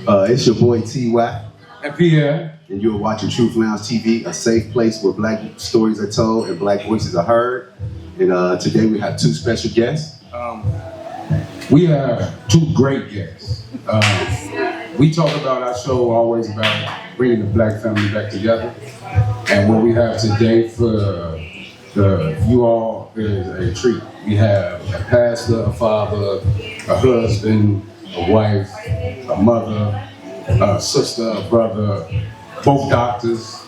It's your boy T.Y. And Pierre. And you're watching Truth Lounge TV, a safe place where black stories are told and black voices are heard. And today we have two special guests. We have two great guests. We talk about our show always about bringing the black family back together. And what we have today for you all is a treat. We have a pastor, a father, a husband, a wife, a mother, a sister, a brother, both doctors.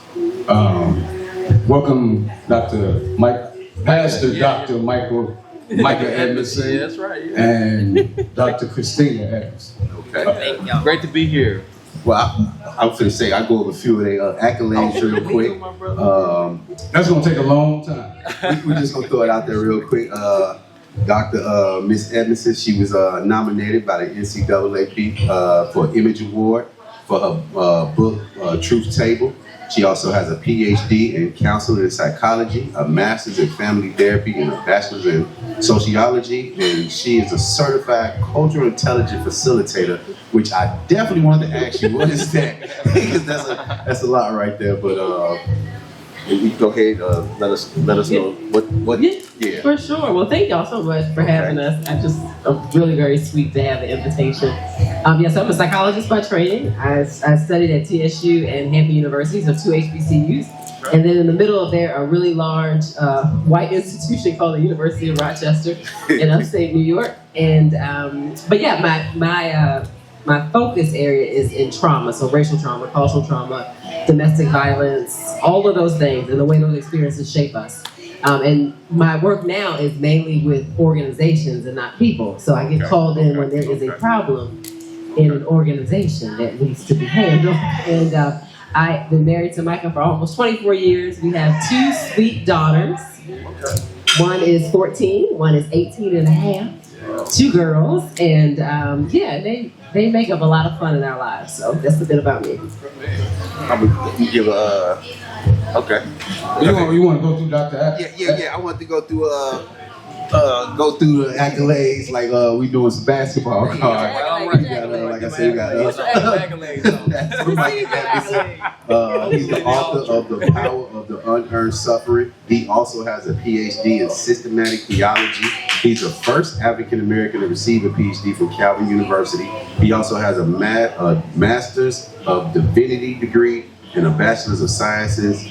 Welcome, Pastor Dr. Michael Edmondson. That's right. Yeah. And Dr. Christina Edmondson. Okay. Great to be here. Well, I'm finna say, I'll go over a few of their accolades real quick. That's gonna take a long time. We're just gonna throw it out there real quick. Dr. Miss Edmondson, she was nominated by the NCAAP for an Image Award for her book, Truth Table. She also has a PhD in counseling and psychology, a master's in family therapy, and a bachelor's in sociology. And she is a certified cultural intelligence facilitator, which I definitely wanted to ask you, what is that? Because that's a lot right there. But you go ahead, let us know what. Yeah, for sure. Well, thank y'all so much for having us. Really very sweet to have the invitation. Yes, I'm a psychologist by training. I studied at TSU and Hampton University, so two HBCUs. And then in the middle of there, a really large white institution called the University of Rochester in upstate New York. And but yeah, my focus area is in trauma, so racial trauma, cultural trauma, domestic violence, all of those things, and the way those experiences shape us. And my work now is mainly with organizations and not people. So I get called in when there is a problem in an organization that needs to be handled. And I've been married to Micah for almost 24 years. We have two sweet daughters. One is 14, one is 18 and a half. Two girls, and yeah, they make up a lot of fun in our lives. So that's a bit about me. I'm gonna give okay. You want to go through Dr. Atkins? Yeah. I want to go through the accolades like we doing some basketball cards. Like I said, you got he's the author of The Power of the Unearned Suffering. He also has a PhD in systematic theology. He's the first African American to receive a PhD from Calvin University. He also has a Master's of Divinity degree and a Bachelor's of Sciences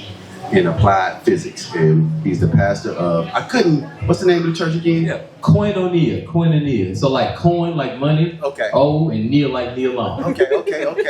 in Applied Physics. And he's the pastor of, what's the name of the church again? Yeah, Koinonia. So like coin like money, okay. O, and Nia like Neil Long. Okay.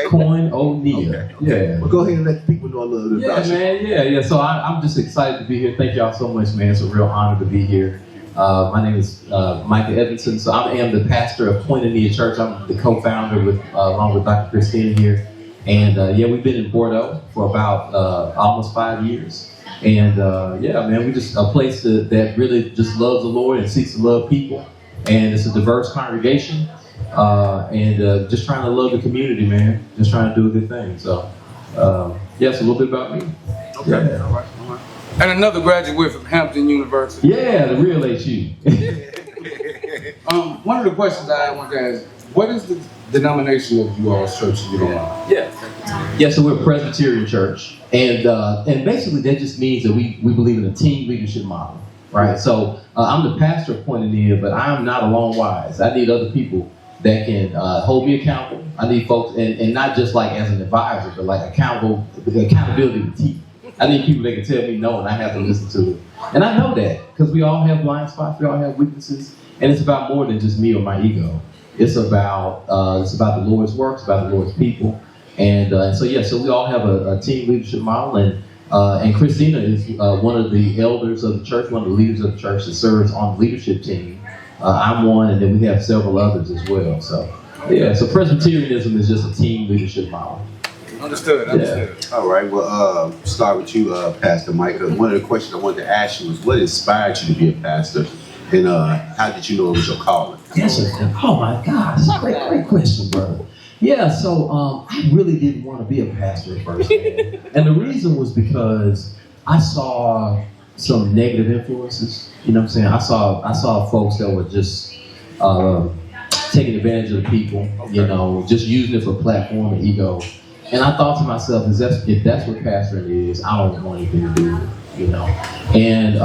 Koinonia. Yeah. Well, go ahead and let the people know a little bit about you. Yeah. So I'm just excited to be here. Thank y'all so much, man. It's a real honor to be here. My name is Michael Edmondson. So I am the pastor of Koinonia Church. I'm the co-founder along with Dr. Christina here. And yeah, we've been in Bordeaux for about almost 5 years. And yeah, man, we just a place that really just loves the Lord and seeks to love people. And it's a diverse congregation. And just trying to love the community, man. Just trying to do a good thing. So yeah, it's a little bit about me. Okay, yeah. All right. And another graduate from Hampton University. Yeah, the real HU. One of the questions I want to ask, what is the denomination of you all's church, if you don't mind? Yeah, so we're a Presbyterian church. And basically that just means that we believe in a team leadership model, right? So I'm the pastor of Koinonia, but I'm not alone wise. I need other people that can hold me accountable. I need folks, and not just like as an advisor, but like accountability with teeth. I need people that can tell me no, and I have to listen to it. And I know that, because we all have blind spots, we all have weaknesses, and it's about more than just me or my ego. It's about the Lord's work, it's about the Lord's people. And so we all have a team leadership model, and Christina is one of the elders of the church, one of the leaders of the church that serves on the leadership team. I'm one, and then we have several others as well. So yeah, so Presbyterianism is just a team leadership model. Understood. Yeah. All right, well, start with you, Pastor Micah. One of the questions I wanted to ask you was, what inspired you to be a pastor, and how did you know it was your calling? Yes, sir. Oh my gosh, great question, brother. Yeah, so I really didn't want to be a pastor at first, man. And the reason was because I saw some negative influences. You know what I'm saying? I saw folks that were just taking advantage of the people, you know, just using it for platform and ego. And I thought to myself, if that's what pastoring is, I don't want anything to do with it, you know. And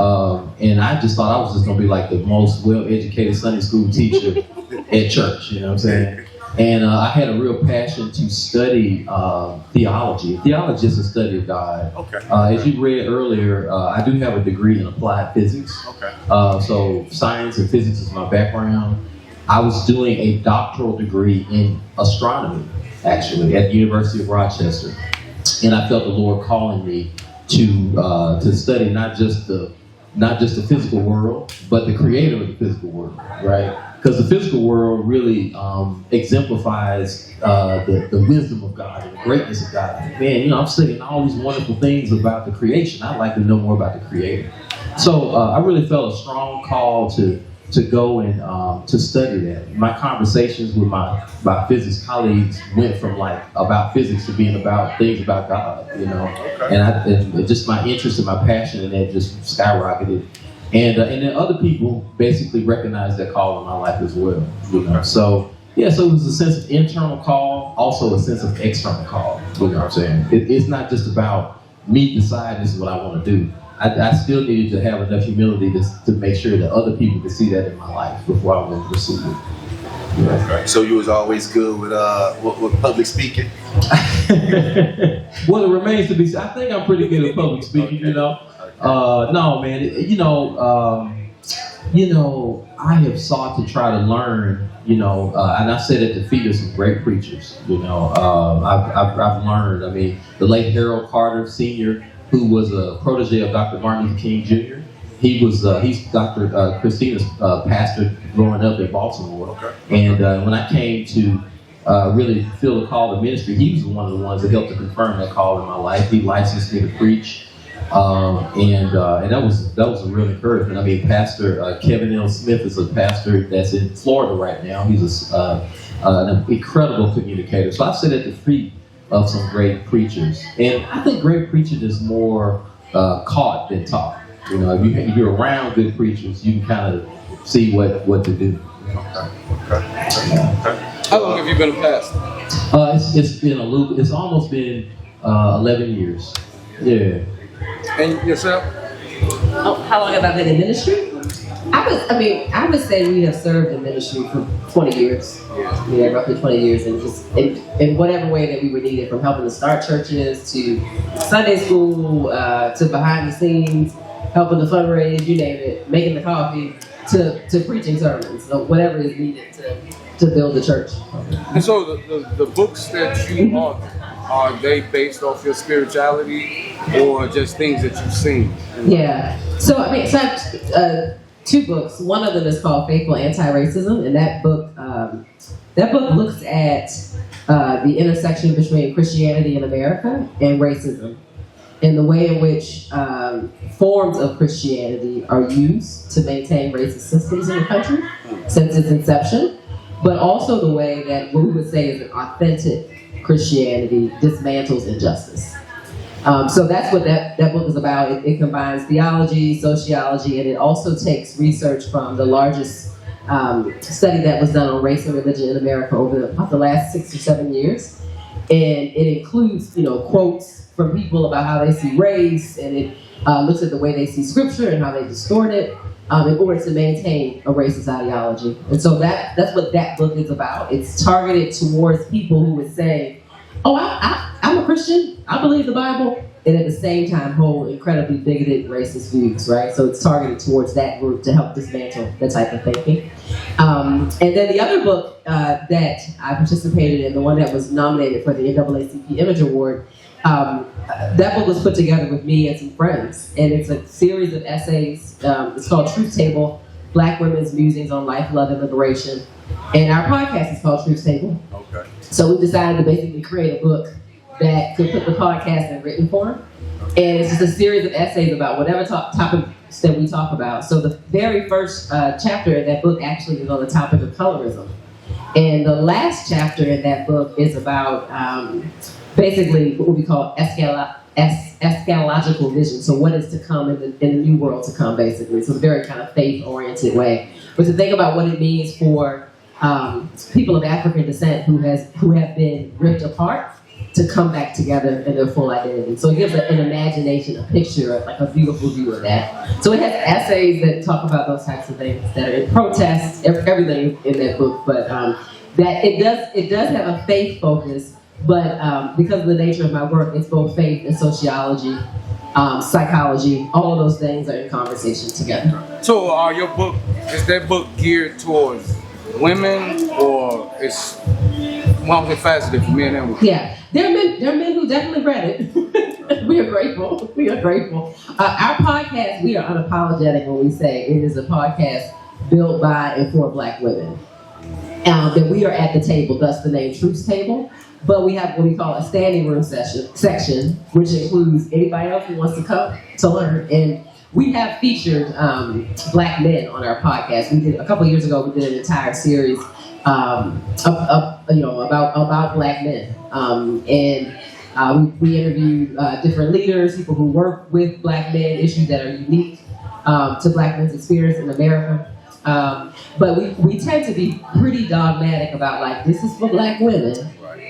I just thought I was just gonna be like the most well-educated Sunday school teacher at church, you know what I'm saying? And I had a real passion to study theology. Theology is a study of God. Okay. As you read earlier, I do have a degree in applied physics. Okay. So science and physics is my background. I was doing a doctoral degree in astronomy, actually, at the University of Rochester. And I felt the Lord calling me to study not just the physical world, but the creator of the physical world, right? Because the physical world really exemplifies the wisdom of God and the greatness of God. Man, you know, I'm studying all these wonderful things about the creation. I'd like to know more about the Creator. So I really felt a strong call to go and to study that. My conversations with my physics colleagues went from like about physics to being about things about God, you know. And just my interest and my passion in that just skyrocketed. And then other people basically recognized that call in my life as well, you know. So yeah, so it was a sense of internal call, also a sense of external call. You know what I'm saying? It's not just about me deciding this is what I want to do. I still needed to have enough humility to make sure that other people could see that in my life before I went to pursue it. Yeah. Okay. So you was always good with public speaking? Well, it remains to be seen. I think I'm pretty good at public speaking, you know. No, man, I have sought to try to learn, and I sit at the feet of some great preachers, I've learned, I mean, the late Harold Carter Sr., who was a protege of Dr. Martin Luther King Jr., he's Dr. Christina's pastor growing up in Baltimore. Okay. And when I came to really feel the call to ministry, he was one of the ones that helped to confirm that call in my life. He licensed me to preach. And that was a real encouragement. I mean, Pastor Kevin L. Smith is a pastor that's in Florida right now. He's an incredible communicator. So I sit at the feet of some great preachers, and I think great preaching is more caught than taught. You know, if you're around good preachers, you can kind of see what to do. Okay. How long have you been a pastor? It's been it's almost been 11 years. Yeah. And yourself? Oh, how long have I been in ministry? I would say we have served in ministry for 20 years. Yeah, roughly 20 years, and just in whatever way that we were needed, from helping to start churches to Sunday school to behind the scenes, helping to fundraise, you name it, making the coffee, to preaching sermons, so whatever is needed to build the church. And so the books that you author, are they based off your spirituality or just things that you've seen? Yeah. So I have 2 books. One of them is called Faithful Anti-Racism, and that book looks at the intersection between Christianity in America and racism, and the way in which forms of Christianity are used to maintain racist systems in the country since its inception, but also the way that what we would say is an authentic Christianity dismantles injustice. So that's what that book is about. It combines theology, sociology, and it also takes research from the largest study that was done on race and religion in America over the last 6 or 7 years. And it includes, quotes from people about how they see race, and it looks at the way they see scripture and how they distort it in order to maintain a racist ideology. And so that's what that book is about. It's targeted towards people who would say, oh, I'm a Christian, I believe the Bible, and at the same time hold incredibly bigoted racist views, right? So it's targeted towards that group to help dismantle that type of thinking. And then the other book that I participated in, the one that was nominated for the NAACP Image Award, that book was put together with me and some friends, and it's a series of essays. It's called Truth Table, Black Women's Musings on Life, Love, and Liberation. And our podcast is called Truth Table. Okay. So we decided to basically create a book that could put the podcast in written form. And it's just a series of essays about whatever topics that we talk about. So the very first chapter in that book actually is on the topic of colorism. And the last chapter in that book is about basically what we call eschatological vision. So what is to come in the new world to come, basically. So it's a very kind of faith-oriented way. But to think about what it means for people of African descent who have been ripped apart to come back together in their full identity. So it gives an imagination, a picture, like a beautiful view of that. So it has essays that talk about those types of things that are in protest, everything in that book. But that it does have a faith focus, but because of the nature of my work, it's both faith and sociology, psychology. All of those things are in conversation together. So your book, is that book geared towards women, or it's multifaceted for men and women? Yeah, there are men who definitely read it. We are grateful. We are grateful. Our podcast, we are unapologetic when we say it is a podcast built by and for Black women. That we are at the table, thus the name Truth's Table. But we have what we call a standing room section, which includes anybody else who wants to come to learn. And we have featured Black men on our podcast. We did a couple years ago. We did an entire series about Black men, and we interviewed different leaders, people who work with Black men, issues that are unique to Black men's experience in America. But we tend to be pretty dogmatic about, like, this is for Black women.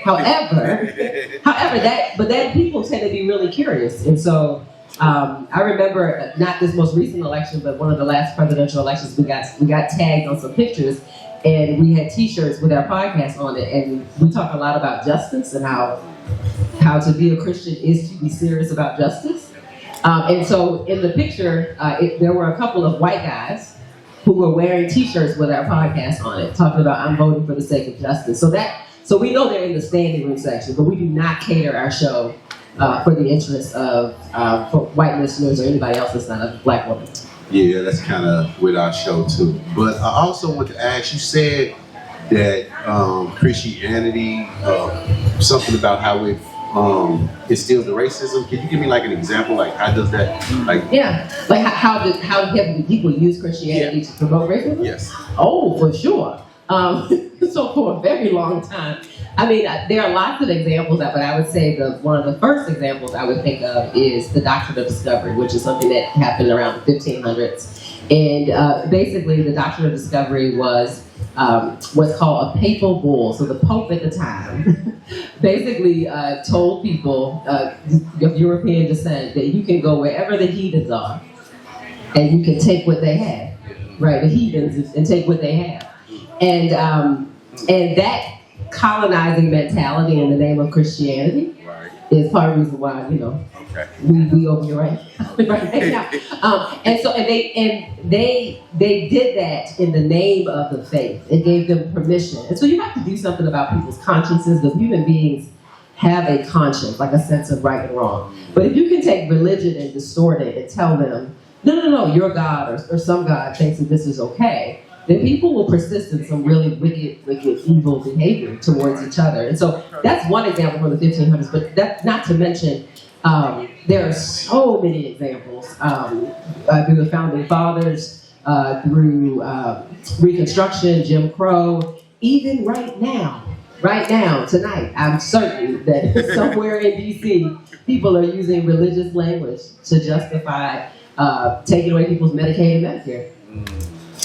However, that people tend to be really curious, and so I remember not this most recent election, but one of the last presidential elections, we got tagged on some pictures, and we had T-shirts with our podcast on it, and we talk a lot about justice and how to be a Christian is to be serious about justice. And so in the picture, there were a couple of white guys who were wearing T-shirts with our podcast on it, talking about I'm voting for the sake of justice. So we know they're in the standing room section, but we do not cater our show for the interest of for white listeners or anybody else that's not a Black woman. Yeah, that's kind of with our show too. But I also want to ask, you said that Christianity, something about how it instills the racism. Can you give me like an example? Like how does that, like? Yeah, like how have people use Christianity to promote racism? Yes. Oh, for sure. So for a very long time. I mean, there are lots of examples, but I would say one of the first examples I would think of is the doctrine of discovery, which is something that happened around the 1500s. And basically, the doctrine of discovery was what's called a papal bull. So the Pope at the time basically told people of European descent that you can go wherever the heathens are, and you can take what they have, right? The heathens, and take what they have. And that colonizing mentality in the name of Christianity is part of the reason why, we over here right now. And they did that in the name of the faith. It gave them permission. And so you have to do something about people's consciences, because human beings have a conscience, like a sense of right and wrong. But if you can take religion and distort it and tell them, no, your God or some God thinks that this is okay, then people will persist in some really wicked, evil behavior towards each other. And so that's one example from the 1500s, but that's not to mention there are so many examples through the Founding Fathers, through Reconstruction, Jim Crow, even right now, tonight, I'm certain that somewhere in D.C., people are using religious language to justify taking away people's Medicaid and Medicare.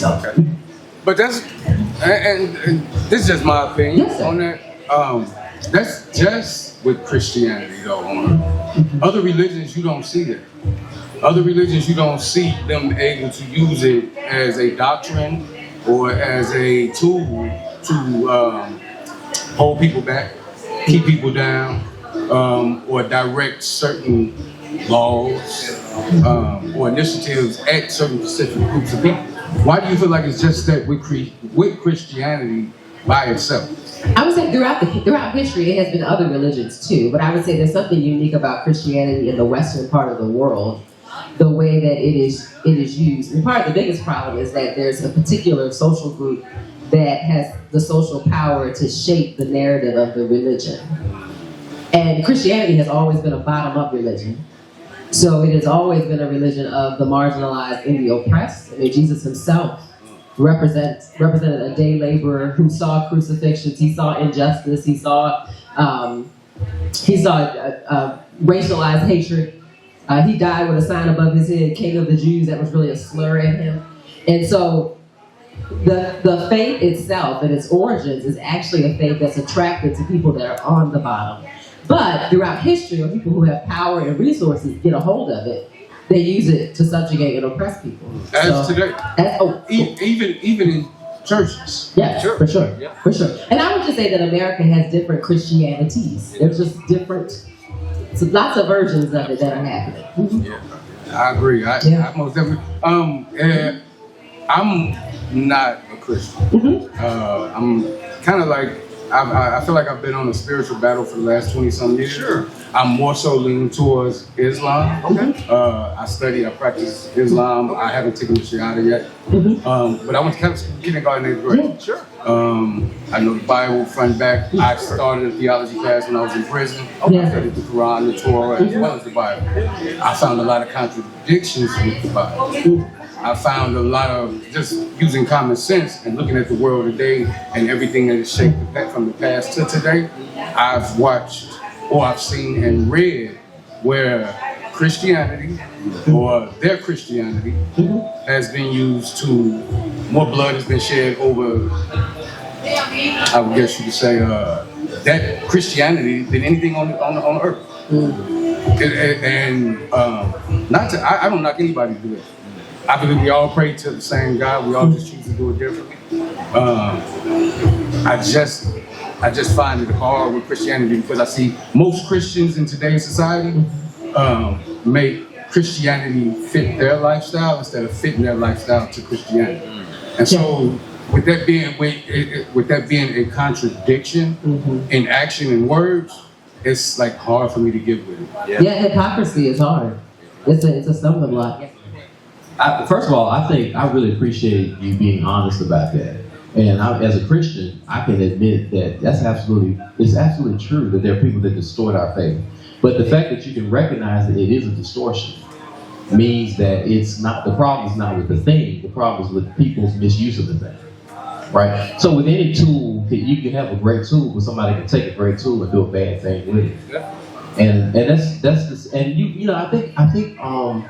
Okay. But that's, and this is just my opinion on that. That's just with Christianity though. Other religions, you don't see that. Other religions, you don't see them able to use it as a doctrine or as a tool to hold people back, keep people down, or direct certain laws or initiatives at certain specific groups of people. Why do you feel like it's just that with Christianity by itself? I would say throughout history, it has been other religions too, but I would say there's something unique about Christianity in the Western part of the world, the way that it is used. And part of the biggest problem is that there's a particular social group that has the social power to shape the narrative of the religion. And Christianity has always been a bottom-up religion. So it has always been a religion of the marginalized and the oppressed. I mean, Jesus himself represented a day laborer who saw crucifixions, he saw injustice, he saw racialized hatred. He died with a sign above his head, King of the Jews. That was really a slur at him. And so the faith itself and its origins is actually a faith that's attracted to people that are on the bottom. But throughout history, when people who have power and resources get a hold of it, they use it to subjugate and oppress people. As today, That's, even in churches. yeah, sure. For sure. Yeah. For sure. And I would just say that America has different Christianities. There's just different, so lots of versions of it that are happening. Mm-hmm. Yeah, I agree. I most definitely. I'm not a Christian. Mm-hmm. I'm kind of like, I feel like I've been on a spiritual battle for the last 20-some years. Sure. I'm more so leaning towards Islam. Okay. I practice Islam. I haven't taken the Shahada yet. Mm-hmm. But I went to Catholic kindergarten in 8th grade. Yeah, sure. I know the Bible front and back. I started a theology class when I was in prison. Okay. I studied the Quran, the Torah, as well as the Bible. I found a lot of contradictions with the Bible. I found a lot of just using common sense and looking at the world today and everything that is shaped from the past to today. I've watched or I've seen and read where Christianity or their Christianity has been used to, more blood has been shed over, I would guess you could say, that Christianity than anything on earth. And I don't knock anybody to do it. I believe we all pray to the same God. We all just choose to do it differently. I just find it hard with Christianity because I see most Christians in today's society make Christianity fit their lifestyle instead of fitting their lifestyle to Christianity. And so, with that being a contradiction in action and words, it's like hard for me to get with it. Yeah, hypocrisy is hard. It's a stumbling block. First of all, I really appreciate you being honest about that. And as a Christian, I can admit that it's absolutely true that there are people that distort our faith. But the fact that you can recognize that it is a distortion means that the problem is not with the thing, the problem is with people's misuse of the thing. Right? So with any tool, you can have a great tool, but somebody can take a great tool and do a bad thing with it. And that's this, and I think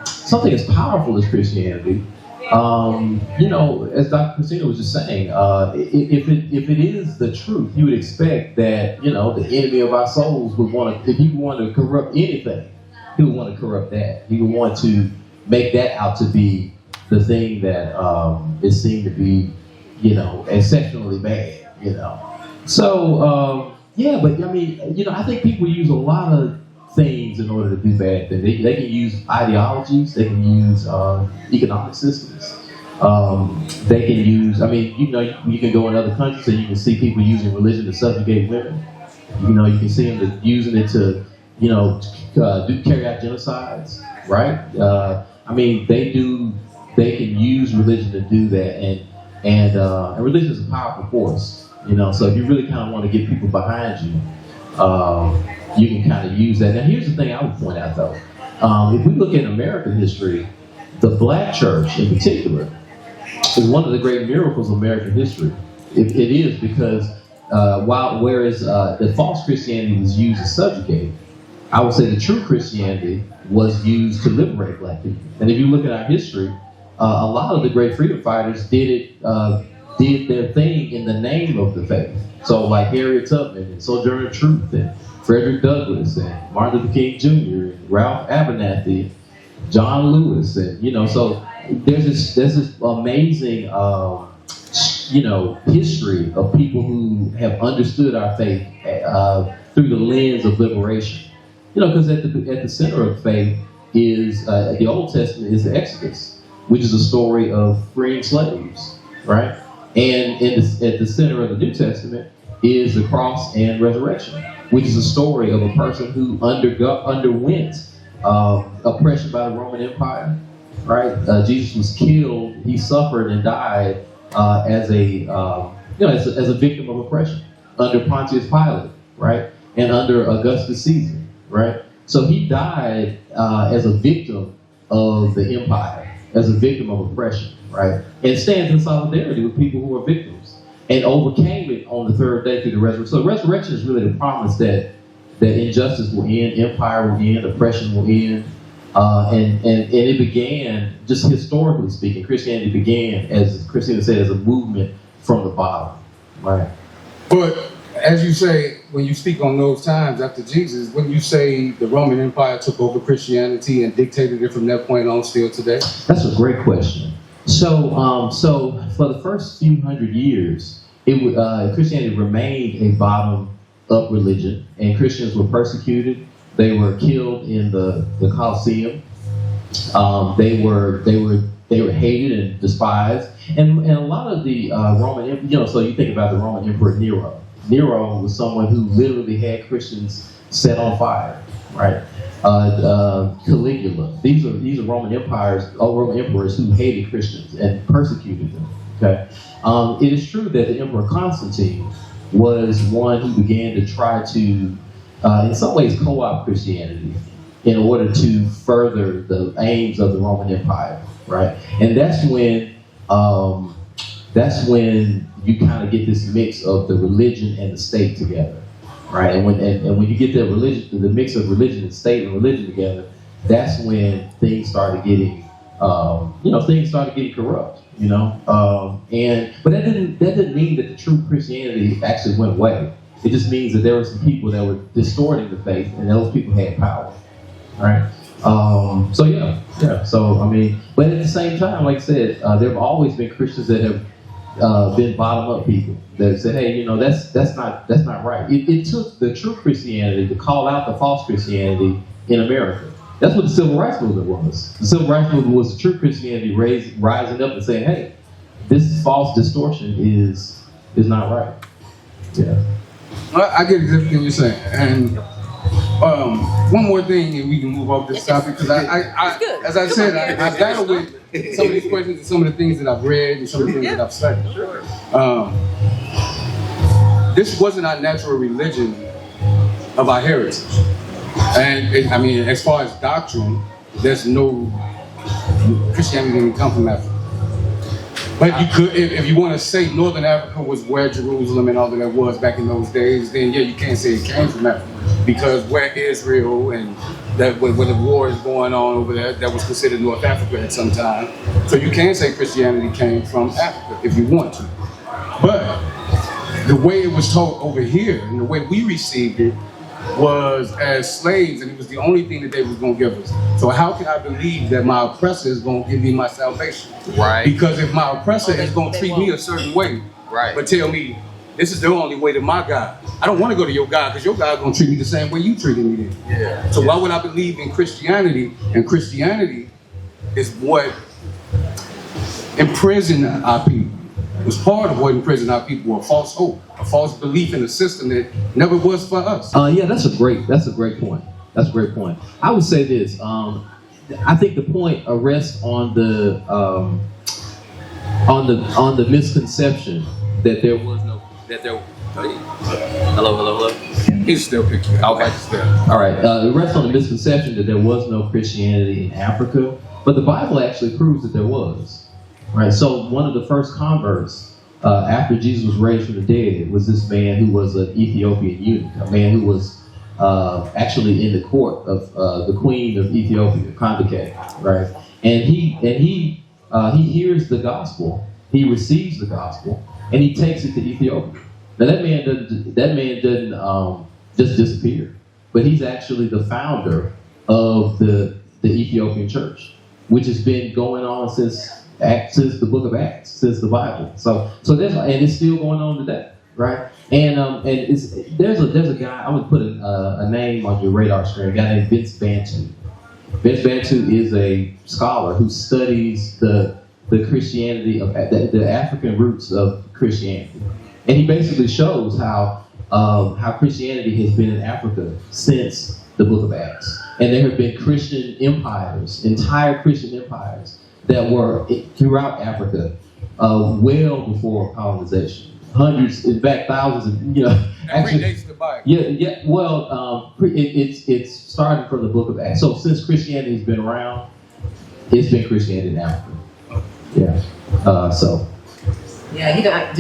something as powerful as Christianity, as Dr. Christina was just saying, if it is the truth, you would expect that the enemy of our souls would want to, if he wanted to corrupt anything, he would want to corrupt that. He would want to make that out to be the thing that is seen to be exceptionally bad. So. Yeah, but I mean, I think people use a lot of things in order to do bad things. They can use ideologies, they can use economic systems. They can use, you can go in other countries and you can see people using religion to subjugate women. You can see them using it to, carry out genocides, right? They can use religion to do that, and religion is a powerful force. So if you really kind of want to get people behind you, you can kind of use that. Now, here's the thing I would point out, though. If we look at American history, the black church in particular is one of the great miracles of American history. It is because whereas the false Christianity was used to subjugate, I would say the true Christianity was used to liberate black people. And if you look at our history, a lot of the great freedom fighters did their thing in the name of the faith. So like Harriet Tubman and Sojourner Truth and Frederick Douglass and Martin Luther King Jr. and Ralph Abernathy, John Lewis, and so there's this amazing history of people who have understood our faith through the lens of liberation. Because at the center of faith is the Old Testament is the Exodus, which is a story of freeing slaves, right? And at the center of the New Testament is the cross and resurrection, which is a story of a person who underwent oppression by the Roman Empire. Right? Jesus was killed. He suffered and died as a victim of oppression under Pontius Pilate, right? And under Augustus Caesar, right? So he died as a victim of the empire, as a victim of oppression, right? And stands in solidarity with people who are victims and overcame it on the third day through the resurrection. So the resurrection is really the promise that injustice will end, empire will end, oppression will end. And it began, just historically speaking, Christianity began, as Christina said, as a movement from the bottom, right? But as you say, when you speak on those times after Jesus, when you say the Roman Empire took over Christianity and dictated it from that point on still today? That's a great question. So for the first few hundred years, Christianity remained a bottom-up religion, and Christians were persecuted. They were killed in the Colosseum. They were hated and despised. And a lot of the Roman, so you think about the Roman Emperor Nero. Nero was someone who literally had Christians set on fire, right? Caligula. These are Roman emperors who hated Christians and persecuted them. Okay. It is true that the Emperor Constantine was one who began to try to, in some ways, co-opt Christianity in order to further the aims of the Roman Empire, right? And that's when you kind of get this mix of the religion and the state together, right? And when you get the mix of religion and state and religion together, that's when things started getting, corrupt, but that didn't mean that the true Christianity actually went away. It just means that there were some people that were distorting the faith, and those people had power, right? But at the same time, like I said, there have always been Christians that have been bottom-up people that said, hey, that's not right. It took the true Christianity to call out the false Christianity in America. That's what the Civil Rights Movement was. The Civil Rights Movement was the true Christianity rising up and saying, hey, this false distortion is not right. Yeah. I get exactly what you're saying. And one more thing, and we can move off this topic, because as I said, I battle with some of these questions and some of the things that I've read and some of the things that I've studied. This wasn't our natural religion of our heritage. And as far as doctrine, there's no Christianity didn't come from Africa. But you could, if you want to say Northern Africa was where Jerusalem and all of that was back in those days, then yeah, you can't say it came from Africa. Because where Israel and that where the war is going on over there, that was considered North Africa at some time. So you can say Christianity came from Africa if you want to. But the way it was taught over here and the way we received it was as slaves, and it was the only thing that they was going to give us. So how can I believe that my oppressor is going to give me my salvation? Right. Because if my oppressor is going to treat me a certain way, right, but tell me this is the only way to my God, I don't want to go to your God because your God is going to treat me the same way you treated me then. Yeah. So why would I believe in Christianity? And Christianity is what imprisoned our people. It was part of what imprisoned our people, a false hope, a false belief in a system that never was for us. That's a great point. That's a great point. I would say this. I think the point rests on the misconception that there was no hello. He's still picking. Okay. All right. It rests on the misconception that there was no Christianity in Africa, but the Bible actually proves that there was. Right. So one of the first converts after Jesus was raised from the dead was this man who was an Ethiopian eunuch, a man who was actually in the court of the queen of Ethiopia, Kandake. Right. And he hears the gospel, he receives the gospel, and he takes it to Ethiopia. Now that man doesn't just disappear, but he's actually the founder of the Ethiopian church, which has been going on since the book of Acts, since the Bible. So there's, and it's still going on today, right? And there's a guy, I'm gonna put a name on your radar screen, a guy named Vince Bantu. Vince Bantu is a scholar who studies the Christianity of the African roots of Christianity, and he basically shows how Christianity has been in Africa since the book of Acts, and there have been Christian empires, entire Christian empires that were throughout Africa well before colonization. Hundreds, in fact, thousands of, actually, predates the Bible. Yeah. Well, it's starting from the book of Acts. So since Christianity has been around, it's been Christianity in Africa. Yeah. Yeah,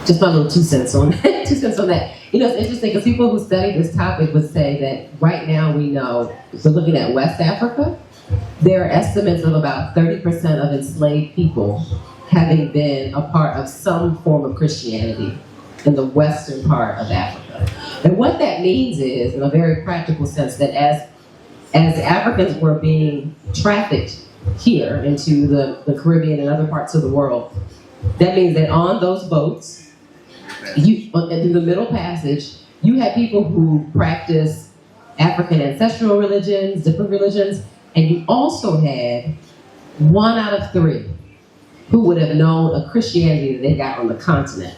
just my little 2 cents on that. 2 cents on that. You know, it's interesting because people who study this topic would say that right now we know, so looking at West Africa, there are estimates of about 30% of enslaved people having been a part of some form of Christianity in the western part of Africa. And what that means is, in a very practical sense, that as Africans were being trafficked here into the Caribbean and other parts of the world, that means that on those boats, in the Middle Passage, you had people who practiced African ancestral religions, different religions, and you also had 1 out of 3 who would have known a Christianity that they got on the continent.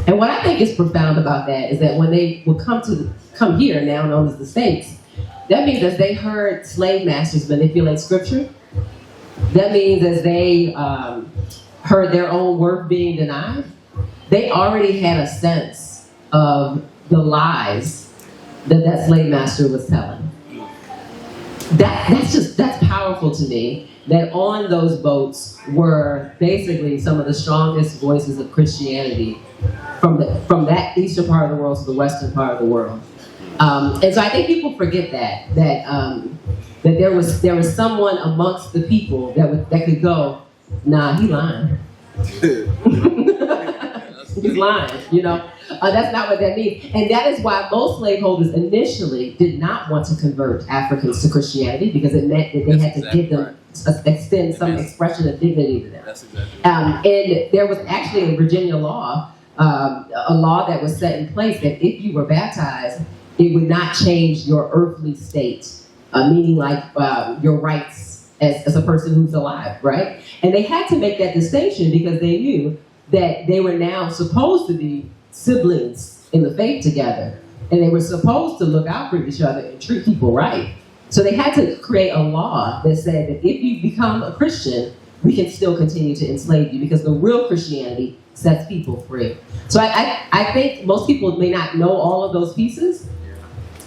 And what I think is profound about that is that when they would come here, now known as the States, that means as they heard slave masters manipulate scripture, that means as they heard their own work being denied, they already had a sense of the lies that slave master was telling. That's powerful to me, that on those boats were basically some of the strongest voices of Christianity from that eastern part of the world to the western part of the world. And so I think people forget that there was someone amongst the people that could go, nah, he lying. He's lying, you know. That's not what that means. And that is why most slaveholders initially did not want to convert Africans to Christianity, because it meant that they had to give them, extend some expression of dignity to them. That's exactly And there was actually in Virginia law, a law that was set in place that if you were baptized, it would not change your earthly state, meaning like your rights as a person who's alive, right? And they had to make that distinction because they knew that they were now supposed to be siblings in the faith together, and they were supposed to look out for each other and treat people right. So they had to create a law that said that if you become a Christian, we can still continue to enslave you, because the real Christianity sets people free. So I think most people may not know all of those pieces,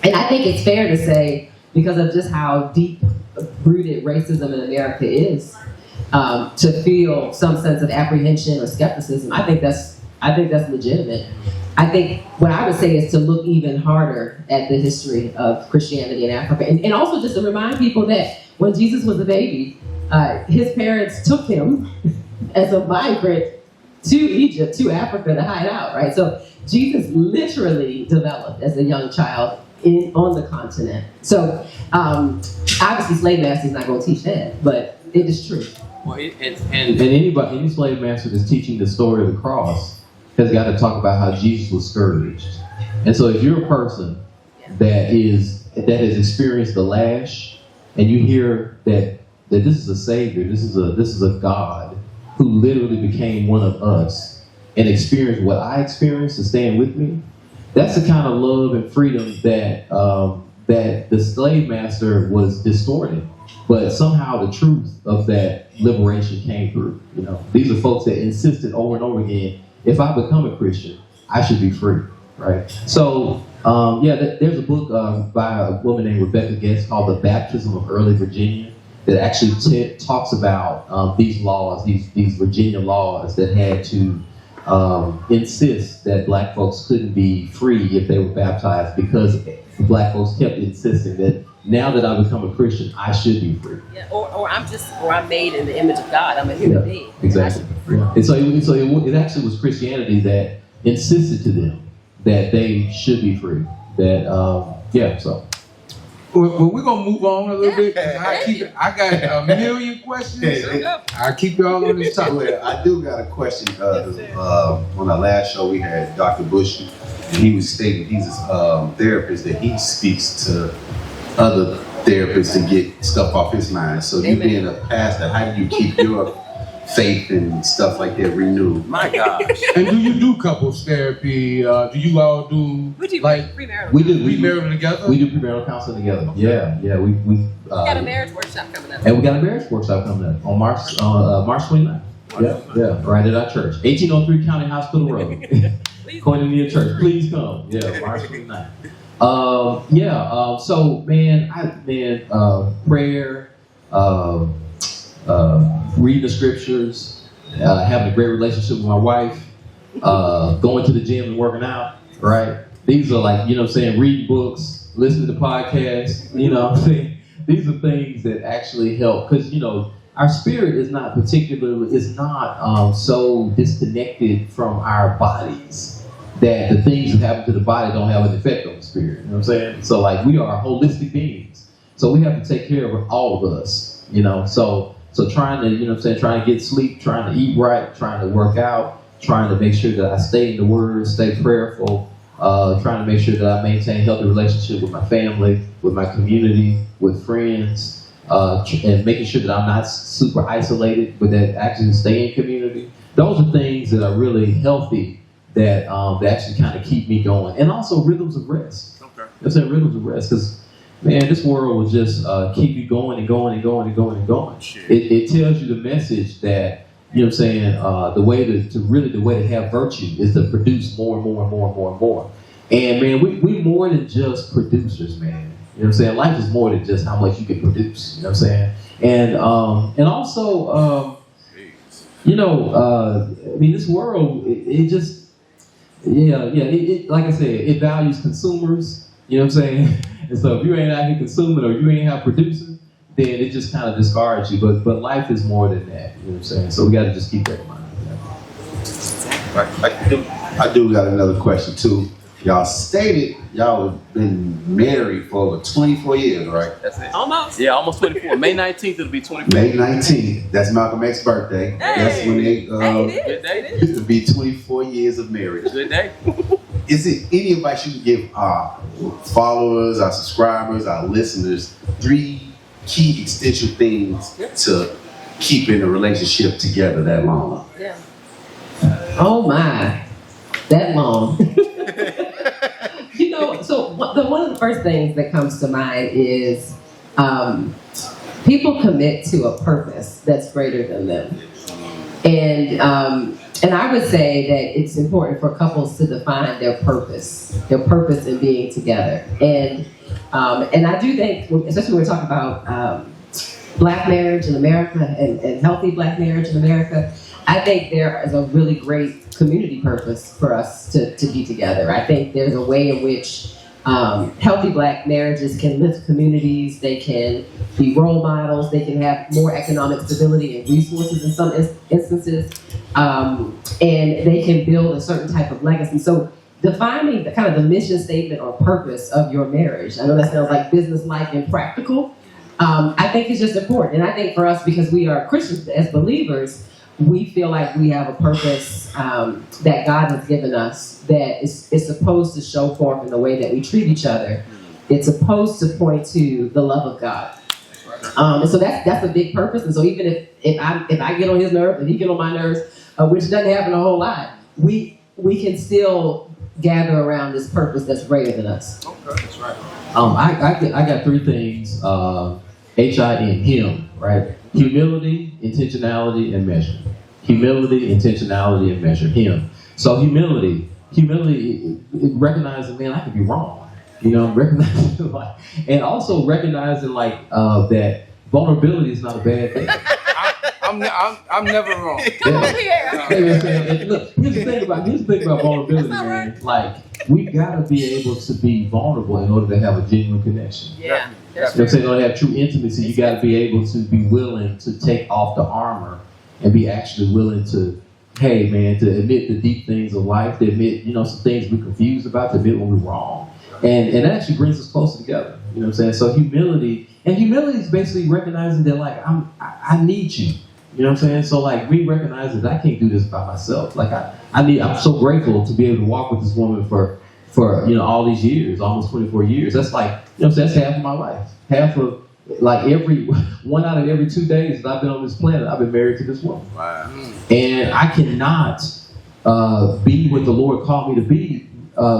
and I think it's fair to say, because of just how deep-rooted racism in America is, to feel some sense of apprehension or skepticism. I think that's legitimate. I think what I would say is to look even harder at the history of Christianity in Africa, and also just to remind people that when Jesus was a baby, his parents took him as a migrant to Egypt, to Africa, to hide out, right? So Jesus literally developed as a young child on the continent. So obviously slave master is not going to teach that, but it is true. Well, any slave master that's teaching the story of the cross has got to talk about how Jesus was scourged. And so if you're a person that has experienced the lash, and you hear that this is a savior, this is a God who literally became one of us and experienced what I experienced to stand with me, that's the kind of love and freedom that the slave master was distorting. But somehow the truth of that liberation came through. You know, these are folks that insisted over and over again, if I become a Christian, I should be free, right? So, there's a book by a woman named Rebecca Guest called The Baptism of Early Virginia that actually talks about these laws, these Virginia laws that had to insist that black folks couldn't be free if they were baptized, because black folks kept insisting that now that I become a Christian, I should be free. Yeah, or I'm made in the image of God. I'm a human being. Exactly. Yeah. And so it actually was Christianity that insisted to them that they should be free. That so. Well, we're gonna move on a little bit. I got a million questions. I keep y'all on this topic. Well, I do got a question. On our last show, we had Dr. Bush, and he was stating he's a therapist, that he speaks to other therapists to get stuff off his mind. So you being a pastor, how do you keep your faith and stuff like that renewed? My gosh. And do you do couples therapy? Do you all do like premarital? We do premarital together? We do premarital counseling together. Yeah. We got a marriage workshop coming up. And we got a marriage workshop coming up on March 29th. Yeah, right at our church, 1803 County Hospital Road, Koinonia Church. Please come. Yeah, March 29th. So prayer, reading the scriptures, having a great relationship with my wife, going to the gym and working out, right? These are like, you know what I'm saying, reading books, listening to podcasts, you know what I'm saying? These are things that actually help, because, you know, our spirit is not so disconnected from our bodies that the things that happen to the body don't have an effect on the spirit, you know what I'm saying? So like, we are holistic beings. So we have to take care of all of us, you know? So trying to, you know what I'm saying, trying to get sleep, trying to eat right, trying to work out, trying to make sure that I stay in the Word, stay prayerful, trying to make sure that I maintain a healthy relationship with my family, with my community, with friends, and making sure that I'm not super isolated, but that actually stay in community. Those are things that are really healthy, that actually kind of keep me going. And also rhythms of rest. Okay. That's it, rhythms of rest, because man, this world will just keep you going and going and going and going and going. It tells you the message that, you know what I'm saying, the way to have virtue is to produce more and more and more and more and more. And man, we more than just producers, man. You know what I'm saying? Life is more than just how much you can produce. You know what I'm saying? And also, you know, I mean, this world, it just, like I said, it values consumers. You know what I'm saying? And so if you ain't out here consuming or you ain't out producing, then it just kind of discards you. But life is more than that. You know what I'm saying? So we got to just keep that in mind. I do got another question too. Y'all stated y'all have been married for over 24 years, right? That's it. Almost. Yeah, almost 24. May 19th it'll be 24. May 19th. That's Malcolm X's birthday. Hey. That's when they Good day. it'll be 24 years of marriage. Good day. Is it any advice you can give our followers, our subscribers, our listeners, 3 key essential things to keeping a relationship together that long? Yeah. Oh my, that long. You know, so one of the first things that comes to mind is people commit to a purpose that's greater than them. And I would say that it's important for couples to define their purpose in being together. And I do think, especially when we're talking about Black marriage in America and healthy Black marriage in America, I think there is a really great community purpose for us to be together. I think there's a way in which healthy Black marriages can lift communities, they can be role models, they can have more economic stability and resources in some instances, and they can build a certain type of legacy. So defining the kind of the mission statement or purpose of your marriage, I know that sounds like business-like and practical, I think it's just important. And I think for us, because we are Christians as believers, we feel like we have a purpose that God has given us that is supposed to show forth in the way that we treat each other. It's supposed to point to the love of God. And so that's a big purpose. And so even if I get on his nerves and he get on my nerves, which doesn't happen a whole lot, we can still gather around this purpose that's greater than us. Okay, that's right. I got 3 things. H-I-M, him, right? Humility, intentionality, and measure. Humility, intentionality, and measure. Him. So humility, recognizing, man, I could be wrong. You know, recognizing like, and also recognizing like that vulnerability is not a bad thing. I'm never wrong. Come over here. And look, here's the thing about vulnerability, man. Like, we gotta be able to be vulnerable in order to have a genuine connection. Yeah. You know what I'm saying? In order to have true intimacy, you gotta be able to be willing to take off the armor and be actually willing to, hey man, to admit the deep things of life, to admit, you know, some things we're confused about, to admit when we're wrong. And that actually brings us closer together. You know what I'm saying? So humility is basically recognizing that like I need you. You know what I'm saying? So like we recognize that I can't do this by myself. Like I'm so grateful to be able to walk with this woman for you know all these years, almost 24 years. That's like, you know what I'm saying, that's half of my life. Half of like one out of every 2 days that I've been on this planet, I've been married to this woman. Wow. And I cannot be what the Lord called me to be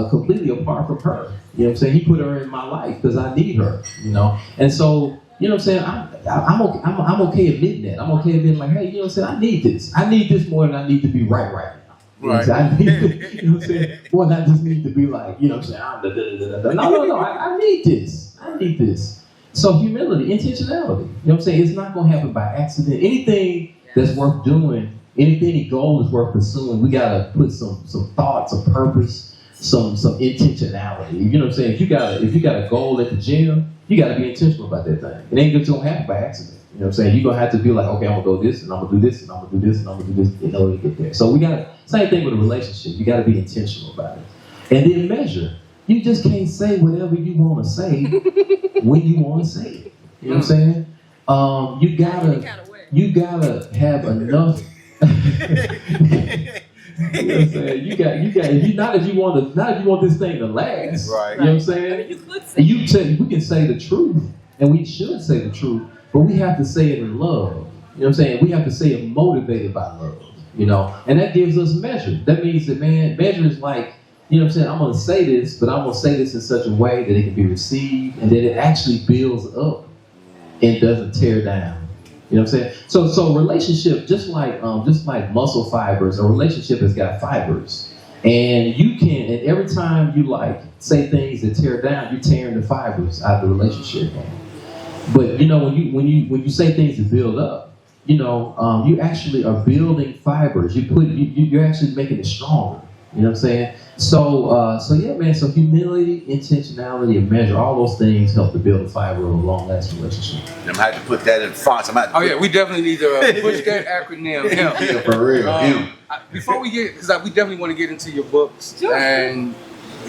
completely apart from her. You know what I'm saying? He put her in my life because I need her, you know? And so, you know what I'm saying? I'm okay admitting that. I'm okay admitting like, hey, you know what I'm saying? I need this. I need this more than I need to be right now. You know what I'm saying? I need to, you know what I'm saying? More than I just need to be like, you know what I'm saying? No. I need this. I need this. So humility, intentionality. You know what I'm saying? It's not going to happen by accident. Anything that's worth doing any goal is worth pursuing, we gotta put some thought, some purpose, some intentionality. You know what I'm saying? If you got a goal at the gym, you gotta be intentional about that thing. It ain't just gonna happen by accident. You know what I'm saying? You're gonna have to be like, okay, I'm gonna go this, and I'm gonna do this, and I'm gonna do this, and I'm gonna do this in order to get there. So we gotta, same thing with a relationship. You gotta be intentional about it. And then measure. You just can't say whatever you wanna say when you wanna say it. You know what I'm saying? You gotta have enough. You know what I'm saying? You got. Not if you want this thing to last. Right. You know what I'm saying? We can say the truth, and we should say the truth, but we have to say it in love. You know what I'm saying? We have to say it motivated by love. You know, and that gives us measure. That means that, man, measure is like, you know what I'm saying? I'm gonna say this, but I'm gonna say this in such a way that it can be received, and that it actually builds up and doesn't tear down. You know what I'm saying? So relationship, just like muscle fibers, a relationship has got fibers. And every time you like say things that tear down, you're tearing the fibers out of the relationship. But you know, when you say things that build up, you know, you actually are building fibers. You're actually making it stronger. You know what I'm saying? So yeah, man. So humility, intentionality, and measure, all those things help to build a fiber of a long-lasting relationship. I'm gonna have to put that in fonts. Oh yeah, we definitely need to push that acronym. Yeah, for real. Before we get, because we definitely want to get into your books and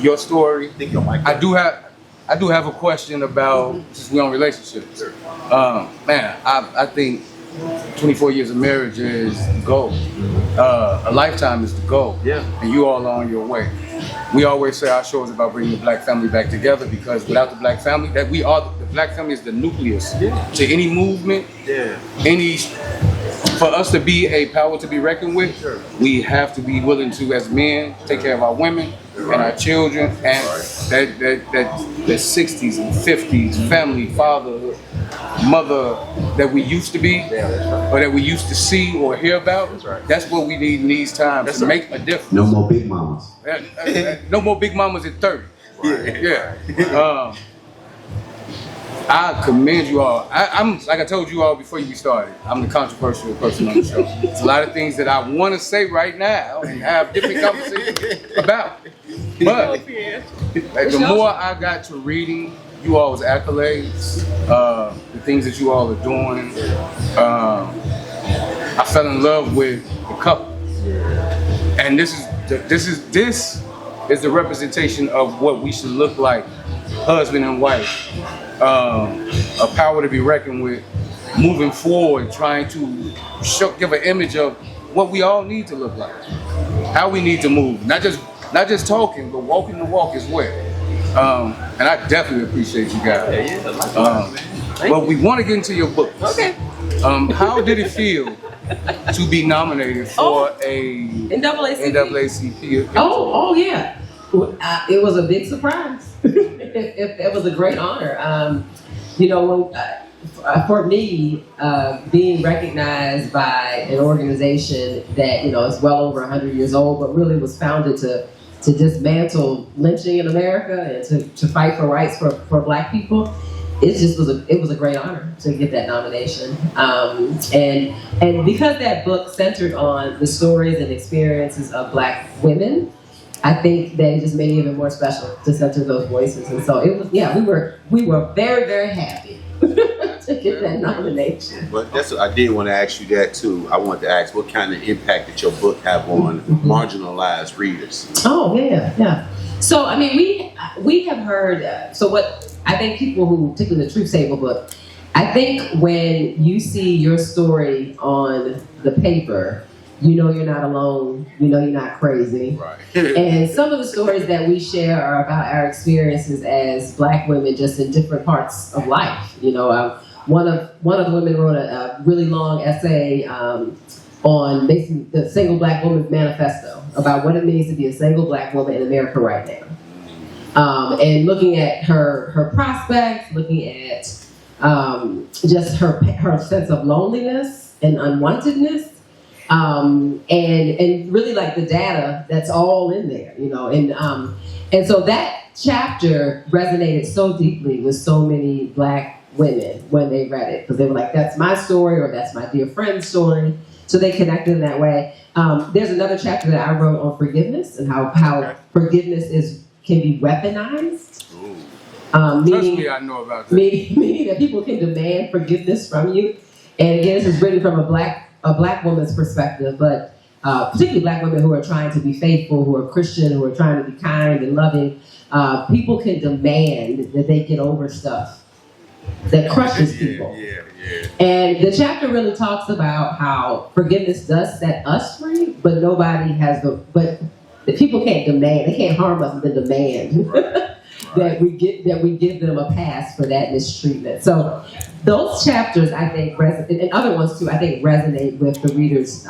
your story. I do have a question about, since we're on relationships. Man, I think 24 years of marriage is the goal. A lifetime is the goal. Yeah. And you all are on your way. We always say our show is about bringing the black family back together, because without the black family, the black family is the nucleus to any movement, for us to be a power to be reckoned with, we have to be willing to, as men, take care of our women and our children, and that 60s and 50s family, fatherhood, mother that we used to be, or that we used to see or hear about. That's what we need in these times to make a difference. No more big mamas. No more big mamas at 30. Yeah. I commend you all. I'm like I told you all before you started, I'm the controversial person on the show. There's a lot of things that I want to say right now and have different conversations about. But the more I got to reading you all's accolades, the things that you all are doing, I fell in love with the couple. And this is the representation of what we should look like, husband and wife. A power to be reckoned with, moving forward, trying to give an image of what we all need to look like, how we need to move, not just talking, but walking the walk as well. And I definitely appreciate you guys. But we want to get into your book. Okay. How did it feel to be nominated for a NAACP? Oh yeah. It was a big surprise. It was a great honor. You know, for me, being recognized by an organization that, you know, is well over 100 years old, but really was founded to dismantle lynching in America and to fight for rights for Black people, it was a great honor to get that nomination. And because that book centered on the stories and experiences of Black women, I think that it just made it even more special to center those voices. And so it was, yeah, we were very, very happy to get that nomination. But that's what I did want to ask you that too. I wanted to ask what kind of impact did your book have on marginalized readers? Oh yeah. So I mean, we have heard. So what I think people who, particularly the Truth Table book, I think when you see your story on the paper, you know you're not alone. You know you're not crazy. Right. And some of the stories that we share are about our experiences as Black women, just in different parts of life. You know, one of the women wrote a really long essay on basically the single Black woman's manifesto about what it means to be a single Black woman in America right now, and looking at her prospects, looking at just her sense of loneliness and unwantedness. And really like the data that's all in there, you know, and so that chapter resonated so deeply with so many Black women when they read it, because they were like, that's my story, or that's my dear friend's story. So they connected in that way. There's another chapter that I wrote on forgiveness and how forgiveness can be weaponized. Trust Meaning, me, I know about that. meaning that people can demand forgiveness from you. And again, this is written from a black woman's perspective, but particularly black women who are trying to be faithful, who are Christian, who are trying to be kind and loving. People can demand that they get over stuff that crushes people. And the chapter really talks about how forgiveness does set us free, but but the people can't demand, they can't harm us and then demand that we give them a pass for that mistreatment. So those chapters, I think, and other ones too, I think resonate with the readers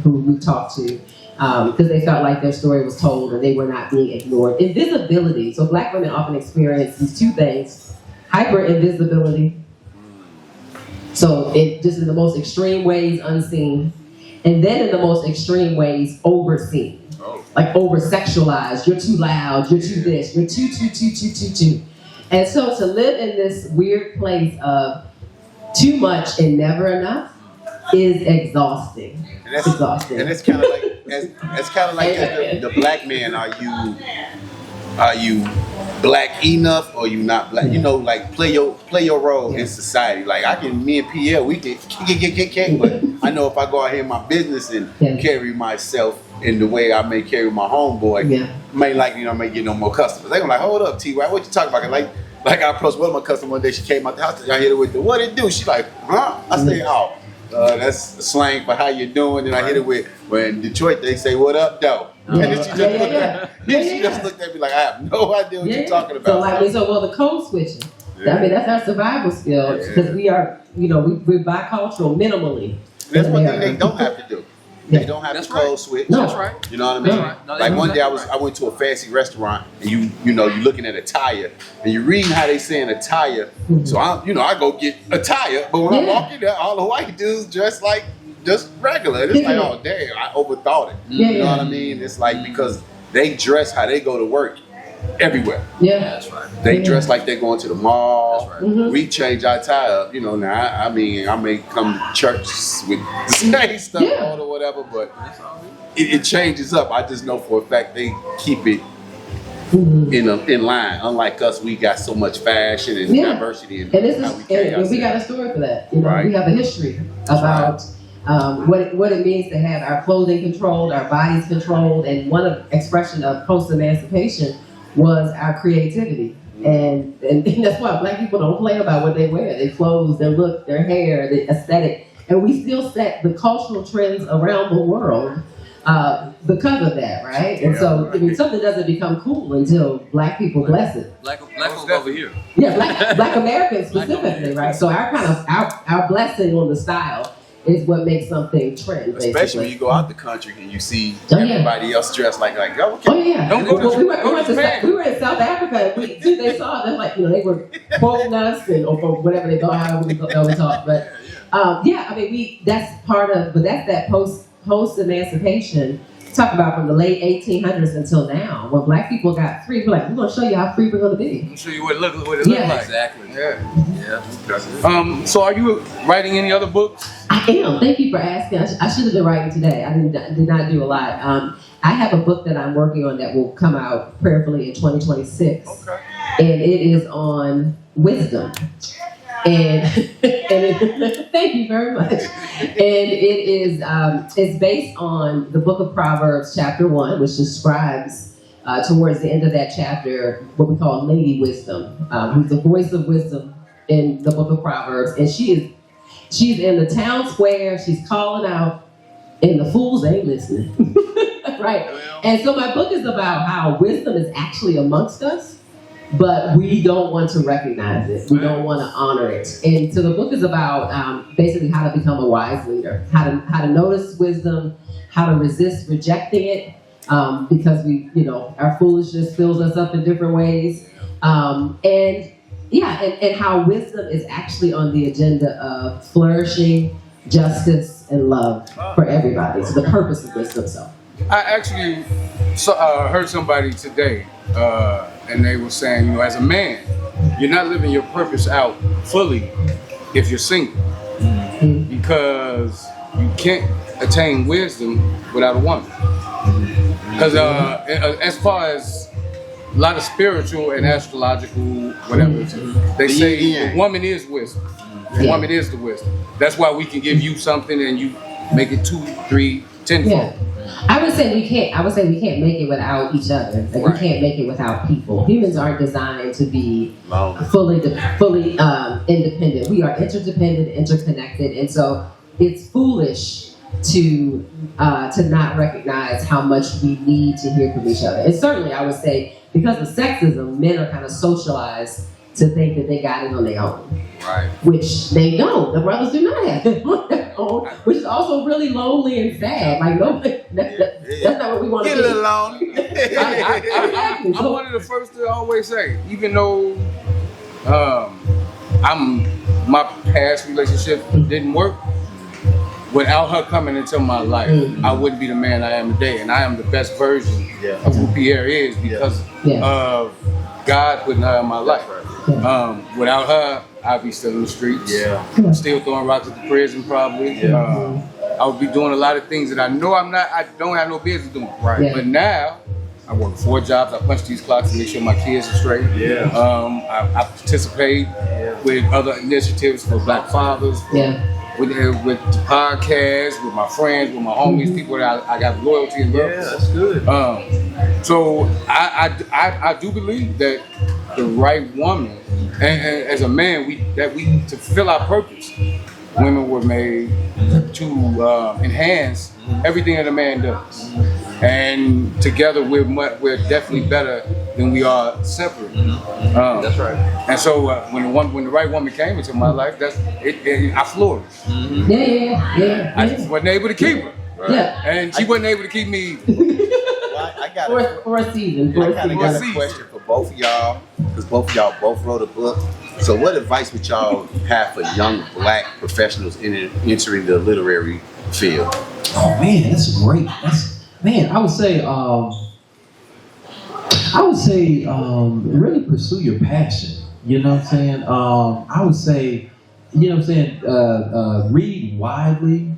who we talked to, because they felt like their story was told and they were not being ignored. Invisibility. So black women often experience these two things: hyper invisibility. So it just in the most extreme ways unseen, and then in the most extreme ways overseen. Like over-sexualized, you're too loud, you're too this, you're too. And so to live in this weird place of too much and never enough is exhausting. And it's kind of like as the black man. Are you black enough or you not black? You know, like play your role in society. Like me and PL, we can, but I know if I go out here in my business and carry myself in the way I may carry my homeboy, may get no more customers. They gonna like, hold up, T-Y, what you talking about? Like I approached one of my customers one day. She came out the house. I hit her with the what it do? She like, huh? I say, oh, that's slang for how you doing. And I hit her with, well, in Detroit they say, what up, though? And then she just looked at me like, I have no idea what you're talking about. So the code switching. I mean, that's our survival skill because we are, we're bicultural minimally. That's one thing they don't have to do. They don't have to code switch. No. That's right. You know what I mean? Right. No, like one day I went to a fancy restaurant and you're looking at attire and you're reading how they saying attire. So I go get attire, but when I walk in there, all the white dudes dress like just regular. It's like, oh damn, I overthought it. You know what I mean? It's like because they dress how they go to work everywhere. Yeah, that's right. They dress like they're going to the mall. That's right. We change our attire up. Now I may come to church with the same stuff on or whatever, but it changes up. I just know for a fact they keep it in line. Unlike us, we got so much fashion and diversity in how we carry ourselves. We got a story for that. We have a history about what it means to have our clothing controlled, our bodies controlled, and one expression of post-emancipation was our creativity. And that's why black people don't play about what they wear, their clothes, their look, their hair, the aesthetic. And we still set the cultural trends around the world because of that, right? And so something doesn't become cool until black people bless it. Black folk over here. Yeah, black Americans specifically, right? So our blessing on the style is what makes something trend. Especially when you go out the country and you see everybody else dressed like okay. Oh yeah. We were in South Africa. They saw them like they were quoting us or whatever they thought how we talk. But I mean that's part of. But that's that post emancipation. Talk about from the late 1800s until now, when black people got free. We're gonna show you how free we're gonna be. I'm sure you what it look like. Exactly. Yeah. So are you writing any other books? I am. Thank you for asking. I should have been writing today. I did not do a lot. I have a book that I'm working on that will come out prayerfully in 2026. Okay. And it is on wisdom. And thank you very much. And it is it's based on the book of Proverbs, chapter 1, which describes towards the end of that chapter what we call Lady Wisdom, who's the voice of wisdom in the book of Proverbs. And she's in the town square, she's calling out, and the fools ain't listening. Right? And so my book is about how wisdom is actually amongst us, but we don't want to recognize it. We don't want to honor it. And so the book is about basically how to become a wise leader, how to notice wisdom, how to resist rejecting it, because our foolishness fills us up in different ways. And how wisdom is actually on the agenda of flourishing, justice, and love for everybody. So the purpose of wisdom. So I actually heard somebody today, and they were saying, as a man, you're not living your purpose out fully if you're single. Because you can't attain wisdom without a woman. Because as far as a lot of spiritual and astrological whatever, they say the woman is wisdom. The woman is the wisdom. That's why we can give you something and you make it 2, 3, 10 fold. I would say we can't make it without each other. Like we can't make it without people. Humans aren't designed to be fully independent. We are interdependent, interconnected, and so it's foolish to not recognize how much we need to hear from each other. And certainly, I would say because of sexism, men are kind of socialized to think that they got it on their own. Right. Which they don't. The brothers do not have it on their own, which is also really lonely and sad. Like, no, that's not what we want to do. Get a little lonely. I'm one of the first to always say, even though my past relationship didn't work, without her coming into my life, I wouldn't be the man I am today. And I am the best version of who Pierre is because of God putting her in my life. Without her, I'd be still in the streets. Still throwing rocks at the prison probably. I would be doing a lot of things that I don't have no business doing. Right. But now, I work 4 jobs. I punch these clocks to make sure my kids are straight. I participate with other initiatives for Black fathers. With the podcast, with my friends, with my homies, people that I got loyalty and love. That's good. So I do believe that the right woman, and as a man, to fulfill our purpose, women were made to enhance everything that a man does, and together we're definitely better than we are separate. That's right. And so when the right woman came into my life, I flourished. I just wasn't able to keep her, and she wasn't able to keep me either. I got for a season. I got a question for both of y'all, because both of y'all both wrote a book. So what advice would y'all have for young Black professionals entering the literary field? Oh man, that's great. I would say really pursue your passion. You know what I'm saying? I would say, you know what I'm saying, read widely,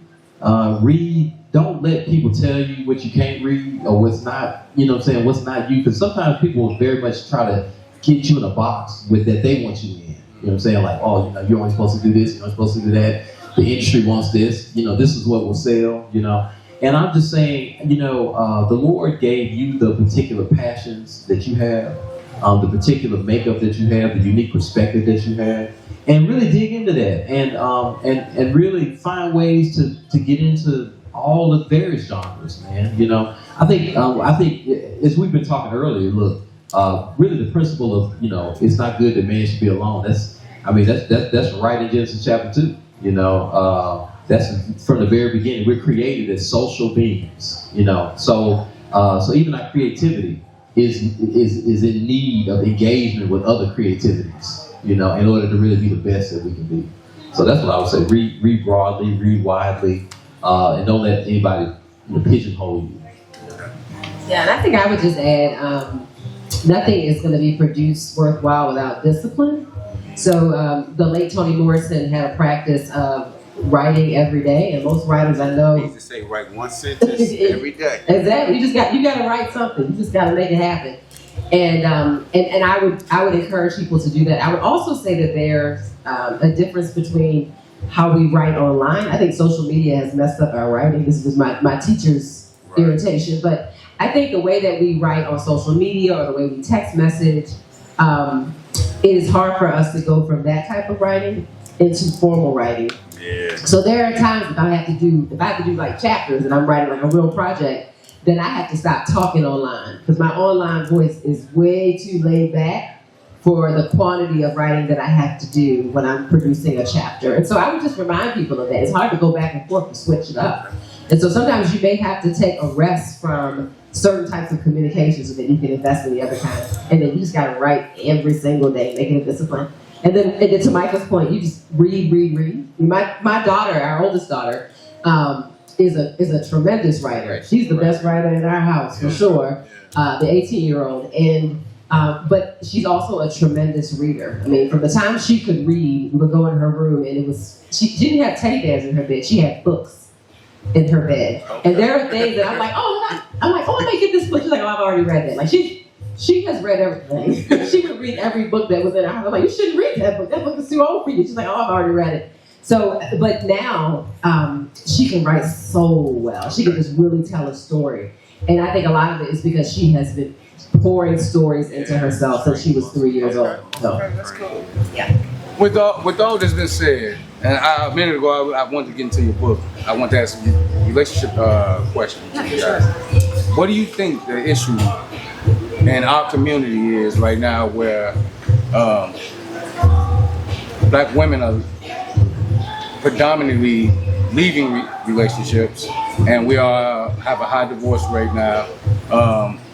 don't let people tell you what you can't read or what's not, you know what I'm saying, what's not you. Because sometimes people will very much try to get you in a box with that they want you in. You know what I'm saying? Like, oh, you know, you're only supposed to do this, you're only supposed to do that. The industry wants this, you know, this is what will sell, you know. And I'm just saying, you know, the Lord gave you the particular passions that you have, the particular makeup that you have, the unique perspective that you have, and really dig into that and really find ways to get into all the various genres, man. You know, I think as we've been talking earlier, look, really the principle of, you know, it's not good that man should be alone. That's right in Genesis chapter 2. You know, that's from the very beginning. We're created as social beings. You know, so even our creativity is in need of engagement with other creativities. You know, in order to really be the best that we can be. So that's what I would say. Read broadly, read widely. And don't let anybody pigeonhole you. Yeah, and I think I would just add, nothing is going to be produced worthwhile without discipline. So the late Toni Morrison had a practice of writing every day, and most writers I know He used to say write one sentence every day. Exactly. You got to write something. You just got to make it happen. And I would encourage people to do that. I would also say that there's a difference between how we write online. I think social media has messed up our writing. This is my teacher's irritation. But I think the way that we write on social media or the way we text message, it is hard for us to go from that type of writing into formal writing. Yeah. So there are times if I have to do like chapters and I'm writing like a real project, then I have to stop talking online because my online voice is way too laid back for the quantity of writing that I have to do when I'm producing a chapter. And so I would just remind people of that. It's hard to go back and forth and switch it up. And so sometimes you may have to take a rest from certain types of communication so that you can invest in the other kind. And then you just gotta write every single day, make it a discipline. And then to Michael's point, you just read. My daughter, our oldest daughter, is a tremendous writer. She's the best writer in our house, for sure, the 18-year-old. And but she's also a tremendous reader. I mean, from the time she could read, we would go in her room and she didn't have teddy bears in her bed. She had books. in her bed. And there are things that I'm like, oh, I may get this book. She's like, oh, I've already read that. Like she has read everything. She would read every book that was in her house. I'm like, you shouldn't read that book. That book is too old for you. She's like, oh, I've already read it. So, but now she can write so well. She can just really tell a story. And I think a lot of it is because she has been pouring stories into herself since she was 3 years old. So, That's cool. yeah. With all that's been said, and a minute ago I wanted to get into your book. I want to ask you relationship questions. Yeah, sure. What do you think the issue in our community is right now, where black women are predominantly leaving relationships, and we have a high divorce rate now.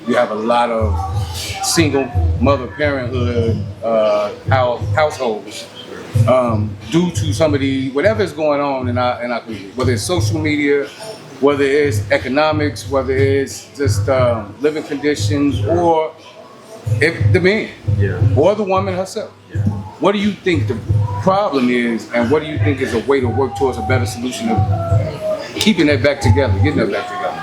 You have a lot of single mother parenthood households due to some of the whatever is going on in our community, whether it's social media, whether it's economics, whether it's just living conditions, or if the man or the woman herself. What do you think the problem is, and what do you think is a way to work towards a better solution of keeping that back together, getting that back together?